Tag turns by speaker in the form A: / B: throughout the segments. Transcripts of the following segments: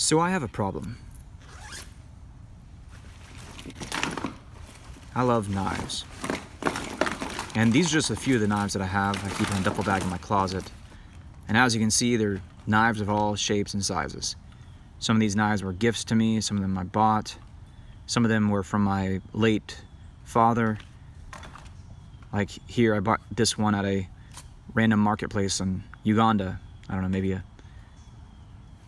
A: So I have a problem. I love knives. And these are just a few of the knives that I have. I keep in a duffel bag in my closet. And as you can see, they're knives of all shapes and sizes. Some of these knives were gifts to me, some of them I bought. Some of them were from my late father. Like here, I bought this one at a random marketplace in Uganda. I don't know, maybe a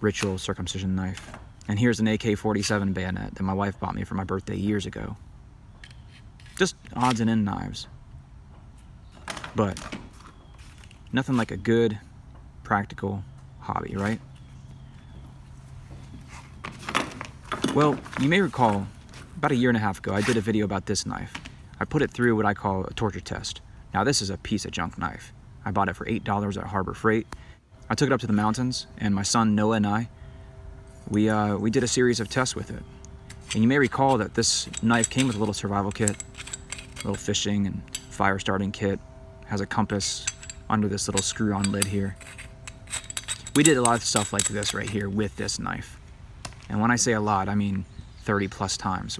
A: ritual circumcision knife. And here's an AK-47 bayonet that my wife bought me for my birthday years ago. Just odds and end knives. But nothing like a good, practical hobby, right? Well, you may recall, about a year and a half ago, I did a video about this knife. I put it through what I call a torture test. Now this is a piece of junk knife. I bought it for $8 at Harbor Freight. I took it up to the mountains, and my son Noah and I, we did a series of tests with it. And you may recall that this knife came with a little survival kit, a little fishing and fire starting kit, has a compass under this little screw-on lid here. We did a lot of stuff like this right here with this knife. And when I say a lot, I mean 30 plus times.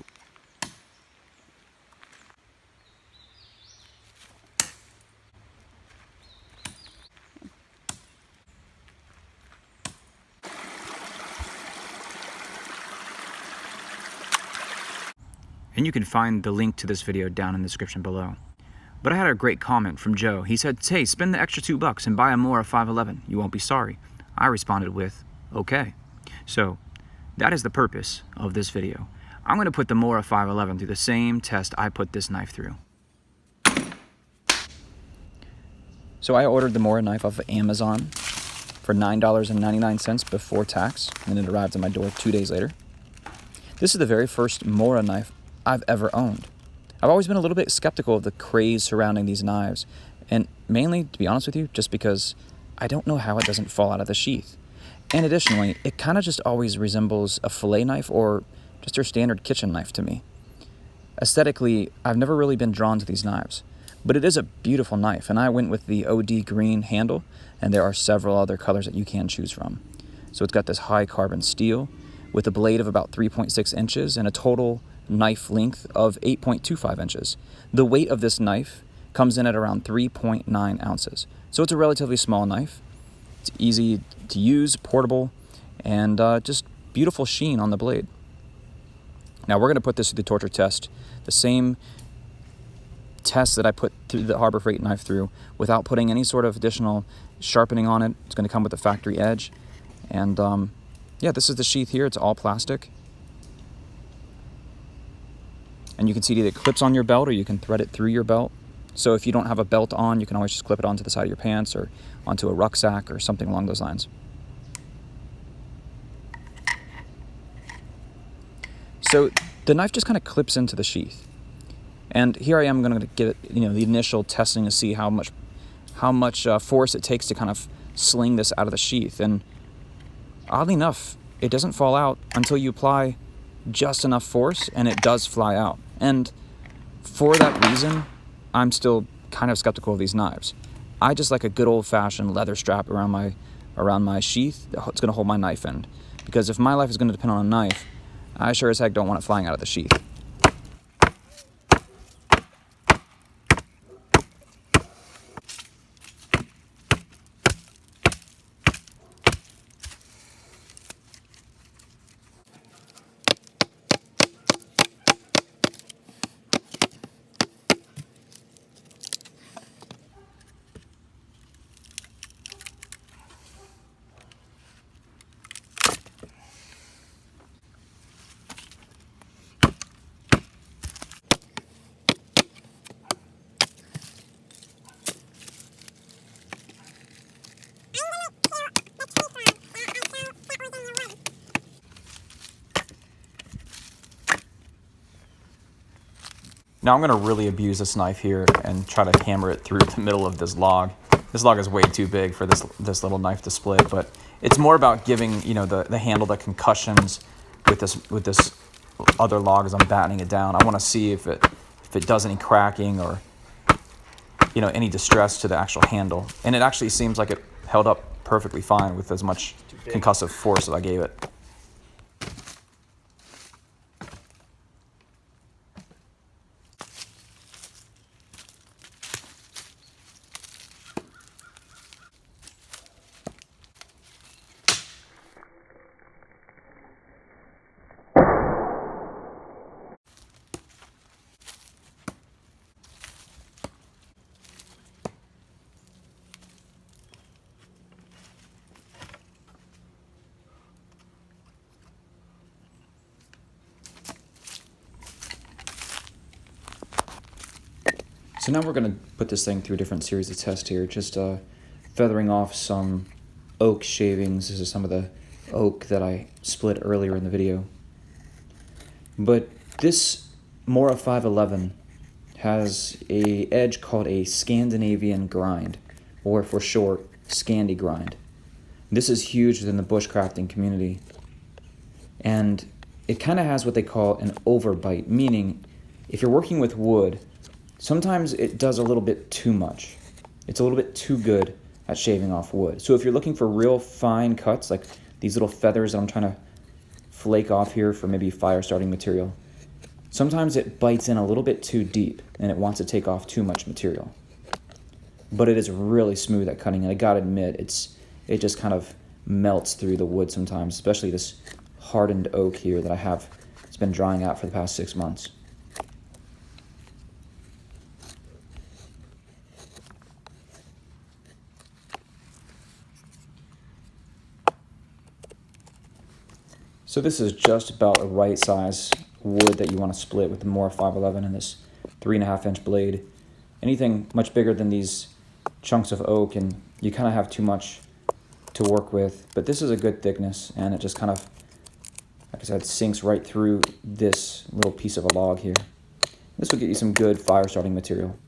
A: And you can find the link to this video down in the description below. But I had a great comment from Joe. He said, "Hey, spend the extra $2 and buy a Mora 511. You won't be sorry." I responded with, "Okay." So that is the purpose of this video. I'm going to put the Mora 511 through the same test I put this knife through. So I ordered the Mora knife off of Amazon for $9.99 before tax, and it arrived at my door 2 days later. This is the very first Mora knife I've ever owned. I've always been a little bit skeptical of the craze surrounding these knives, and mainly, to be honest with you, just because I don't know how it doesn't fall out of the sheath. And additionally, it kind of just always resembles a fillet knife or just your standard kitchen knife to me. Aesthetically, I've never really been drawn to these knives, but it is a beautiful knife, and I went with the OD green handle, and there are several other colors that you can choose from. So it's got this high carbon steel with a blade of about 3.6 inches and a total knife length of 8.25 inches. The weight of this knife comes in at around 3.9 ounces. So it's a relatively small knife. It's easy to use, portable, and just beautiful sheen on the blade. Now we're going to put this through the torture test, the same test that I put through the Harbor Freight knife through, without putting any sort of additional sharpening on it. It's going to come with a factory edge. And yeah, this is the sheath here. It's all plastic. And you can see it clips on your belt, or you can thread it through your belt. So if you don't have a belt on, you can always just clip it onto the side of your pants or onto a rucksack or something along those lines. So the knife just kind of clips into the sheath. And here I am going to get the initial testing to see how much force it takes to kind of sling this out of the sheath. And oddly enough, it doesn't fall out until you apply just enough force, and it does fly out. And for that reason, I'm still kind of skeptical of these knives. I just like a good old-fashioned leather strap around my sheath. It's going to hold my knife in. Because if my life is going to depend on a knife, I sure as heck don't want it flying out of the sheath. Now I'm going to really abuse this knife here and try to hammer it through the middle of this log. This log is way too big for this little knife to split, but it's more about giving the handle the concussions with this other log as I'm battening it down. I want to see if it does any cracking or any distress to the actual handle. And it actually seems like it held up perfectly fine with as much concussive force as I gave it. So now we're going to put this thing through a different series of tests here, just feathering off some oak shavings. This is some of the oak that I split earlier in the video. But this Mora 511 has a edge called a Scandinavian grind, or for short, Scandi grind. This is huge within the bushcrafting community, and it kind of has what they call an overbite, meaning if you're working with wood, sometimes it does a little bit too much. It's a little bit too good at shaving off wood. So if you're looking for real fine cuts, like these little feathers that I'm trying to flake off here for maybe fire starting material, sometimes it bites in a little bit too deep and it wants to take off too much material. But it is really smooth at cutting, and I gotta admit, it just kind of melts through the wood sometimes, especially this hardened oak here that I have. It's been drying out for the past 6 months. So this is just about a right size wood that you want to split with the Mora 511 and this 3.5 inch blade. Anything much bigger than these chunks of oak and you kind of have too much to work with, but this is a good thickness and it just kind of, like I said, sinks right through this little piece of a log here. This will get you some good fire starting material.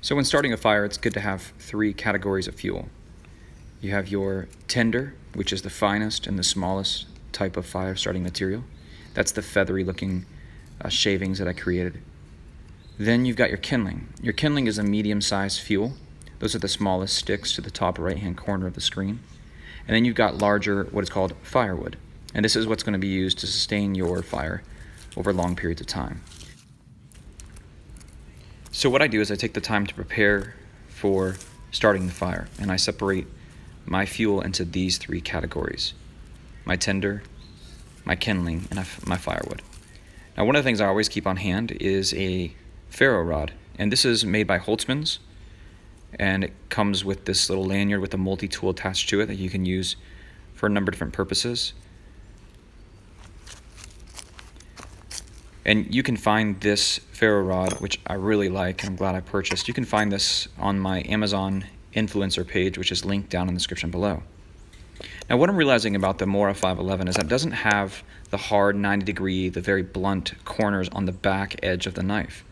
A: So when starting a fire, it's good to have 3 categories of fuel. You have your tinder, which is the finest and the smallest type of fire starting material. That's the feathery looking shavings that I created. Then you've got your kindling. Your kindling is a medium-sized fuel. Those are the smallest sticks to the top right-hand corner of the screen. And then you've got larger, what is called firewood. And this is what's going to be used to sustain your fire over long periods of time. So what I do is I take the time to prepare for starting the fire, and I separate my fuel into these 3 categories: my tinder, my kindling, and my firewood. Now, one of the things I always keep on hand is a ferro rod, and this is made by Holtzman's, and it comes with this little lanyard with a multi-tool attached to it that you can use for a number of different purposes. And you can find this ferro rod, which I really like, and I'm glad I purchased. You can find this on my Amazon influencer page, which is linked down in the description below. Now, what I'm realizing about the Mora 511 is that it doesn't have the hard 90-degree, the very blunt corners on the back edge of the knife.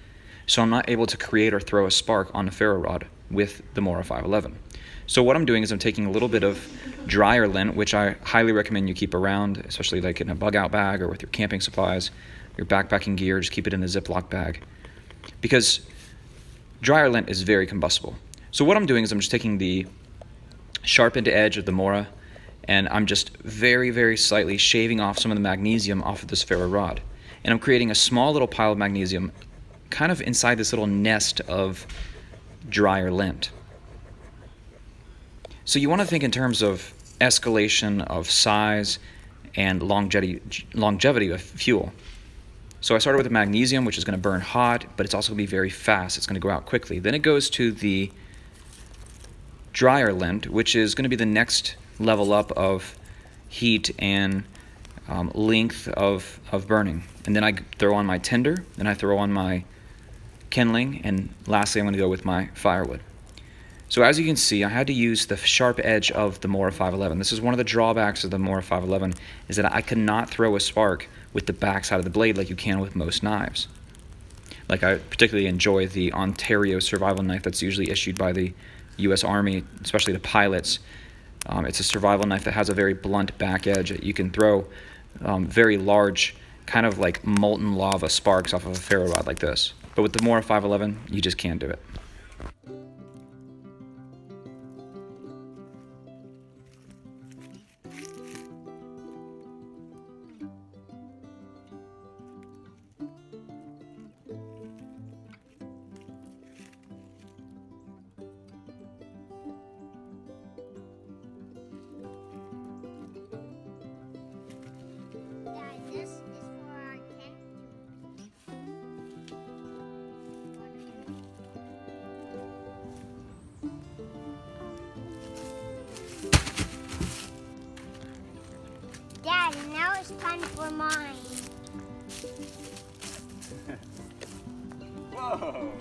A: So I'm not able to create or throw a spark on a ferro rod with the Mora 511. So what I'm doing is I'm taking a little bit of dryer lint, which I highly recommend you keep around, especially like in a bug out bag or with your camping supplies, your backpacking gear. Just keep it in a Ziploc bag, because dryer lint is very combustible. So what I'm doing is I'm just taking the sharpened edge of the Mora and I'm just very, very slightly shaving off some of the magnesium off of this ferro rod. And I'm creating a small little pile of magnesium kind of inside this little nest of dryer lint. So you want to think in terms of escalation of size and longevity of fuel. So I started with the magnesium, which is going to burn hot, but it's also going to be very fast. It's going to go out quickly. Then it goes to the dryer lint, which is going to be the next level up of heat and length of burning. And then I throw on my tinder, then I throw on my kindling, and lastly I'm going to go with my firewood. So as you can see, I had to use the sharp edge of the Mora 511. This is one of the drawbacks of the Mora 511, is that I cannot throw a spark with the back side of the blade like you can with most knives. Like, I particularly enjoy the Ontario survival knife that's usually issued by the U.S. Army, especially the pilots. It's a survival knife that has a very blunt back edge that you can throw very large, kind of like molten lava sparks off of a ferro rod like this. But with the Mora 511, you just can't do it.
B: first time for mine.
A: Whoa!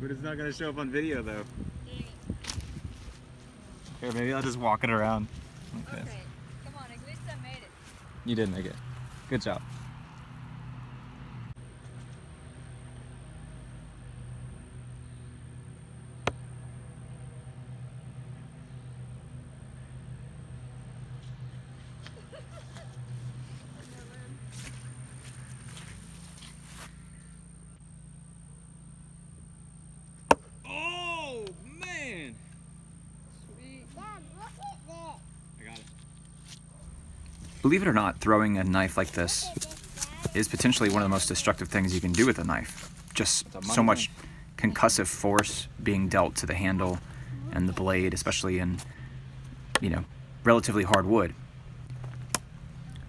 A: But it's not gonna show up on video though. Here, maybe I'll just walk it around like this.
C: Okay, come on, at least I made it.
A: You did make it. Good job. Oh man!
C: Sweet.
B: Dad, look at this.
A: I got it. Believe it or not, throwing a knife like this is potentially one of the most destructive things you can do with a knife. Just so much concussive force being dealt to the handle and the blade, especially in, you know, relatively hard wood.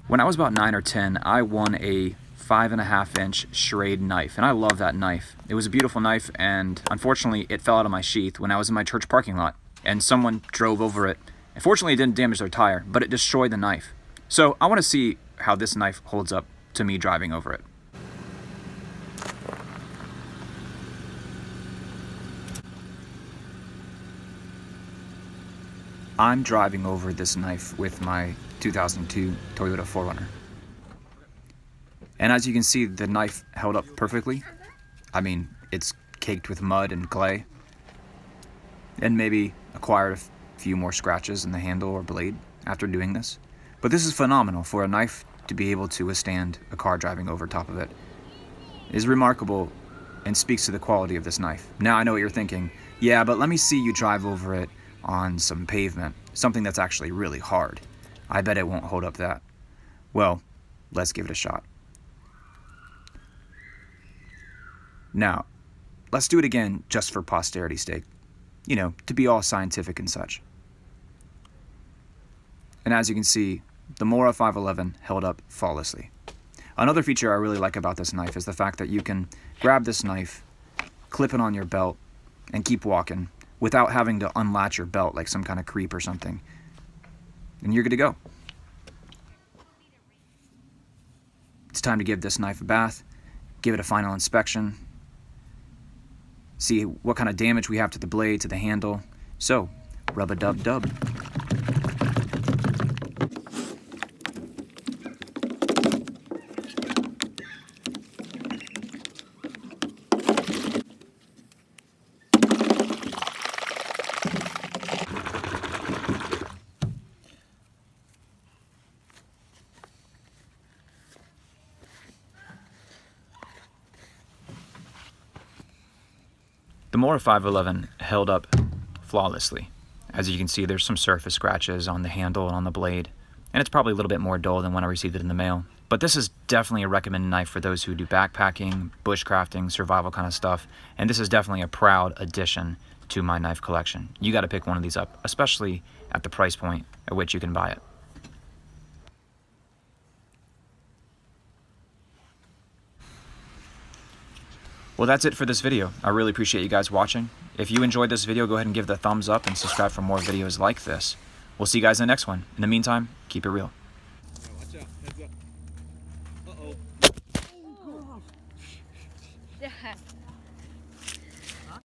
A: When I was about 9 or 10, I won a 5.5-inch Schrade knife, and I love that knife. It was a beautiful knife, and unfortunately it fell out of my sheath when I was in my church parking lot, and someone drove over it. Fortunately, it didn't damage their tire, but it destroyed the knife. So I want to see how this knife holds up to me driving over it. I'm driving over this knife with my 2002 Toyota 4Runner. And as you can see, the knife held up perfectly. I mean, it's caked with mud and clay, and maybe acquired a few more scratches in the handle or blade after doing this. But this is phenomenal for a knife to be able to withstand a car driving over top of it. It is remarkable and speaks to the quality of this knife. Now I know what you're thinking. Yeah, but let me see you drive over it on some pavement, something that's actually really hard. I bet it won't hold up that. Well, let's give it a shot. Now, let's do it again just for posterity's sake. You know, to be all scientific and such. And as you can see, the Mora 511 held up flawlessly. Another feature I really like about this knife is the fact that you can grab this knife, clip it on your belt, and keep walking without having to unlatch your belt like some kind of creep or something. And you're good to go. It's time to give this knife a bath, give it a final inspection, see what kind of damage we have to the blade, to the handle. So, rub-a-dub-dub. The Mora 511 held up flawlessly. As you can see, there's some surface scratches on the handle and on the blade, and it's probably a little bit more dull than when I received it in the mail. But this is definitely a recommended knife for those who do backpacking, bushcrafting, survival kind of stuff, and this is definitely a proud addition to my knife collection. You got to pick one of these up, especially at the price point at which you can buy it. Well, that's it for this video. I really appreciate you guys watching. If you enjoyed this video, go ahead and give it a thumbs up and subscribe for more videos like this. We'll see you guys in the next one. In the meantime, keep it real.
D: Watch out, heads up. Uh-oh.
C: Yeah.